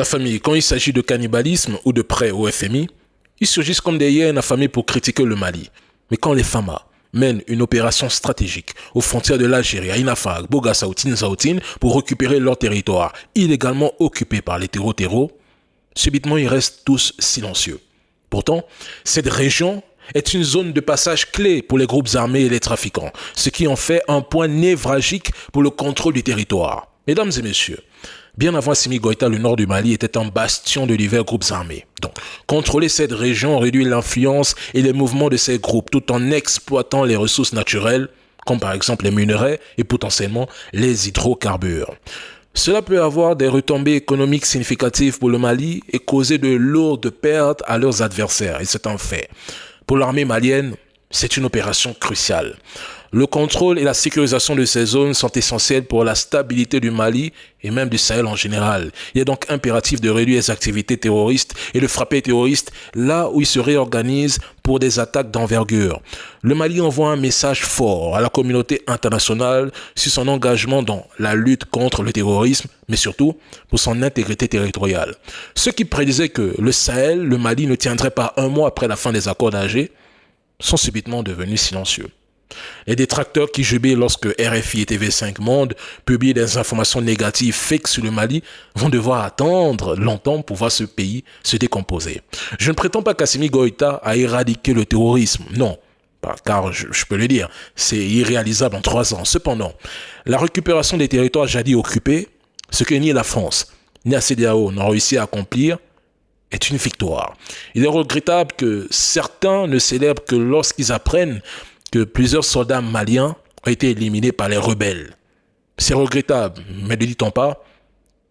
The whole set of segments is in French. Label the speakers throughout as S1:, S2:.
S1: La famille, quand il s'agit de cannibalisme ou de prêt au FMI, ils surgissent comme des hyènes affamées pour critiquer le Mali. Mais quand les FAMA mènent une opération stratégique aux frontières de l'Algérie, à Inafag, Bogassaou, Tinsaoutin, pour récupérer leur territoire illégalement occupé par les terreaux, subitement ils restent tous silencieux. Pourtant, cette région est une zone de passage clé pour les groupes armés et les trafiquants, ce qui en fait un point névralgique pour le contrôle du territoire. Mesdames et messieurs, bien avant Assimi Goïta, le nord du Mali était un bastion de divers groupes armés. Donc, contrôler cette région réduit l'influence et les mouvements de ces groupes tout en exploitant les ressources naturelles, comme par exemple les minerais et potentiellement les hydrocarbures. Cela peut avoir des retombées économiques significatives pour le Mali et causer de lourdes pertes à leurs adversaires, et c'est un fait. Pour l'armée malienne, c'est une opération cruciale. Le contrôle et la sécurisation de ces zones sont essentiels pour la stabilité du Mali et même du Sahel en général. Il est donc impératif de réduire les activités terroristes et de frapper les terroristes là où ils se réorganisent pour des attaques d'envergure. Le Mali envoie un message fort à la communauté internationale sur son engagement dans la lutte contre le terrorisme, mais surtout pour son intégrité territoriale. Ceux qui prédisaient que le Sahel, le Mali ne tiendrait pas un mois après la fin des accords d'Alger sont subitement devenus silencieux. Les détracteurs qui jubilent lorsque RFI et TV5 Monde publient des informations négatives fake sur le Mali vont devoir attendre longtemps pour voir ce pays se décomposer. Je ne prétends pas qu'Assimi Goïta a éradiqué le terrorisme, non, car je peux le dire, c'est irréalisable en 3 ans. Cependant, la récupération des territoires jadis occupés, ce que ni la France ni la CEDEAO n'ont réussi à accomplir, est une victoire. Il est regrettable que certains ne célèbrent que lorsqu'ils apprennent que plusieurs soldats maliens ont été éliminés par les rebelles. C'est regrettable, mais ne dit-on pas,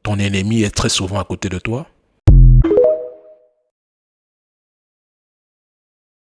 S1: ton ennemi est très souvent à côté de toi?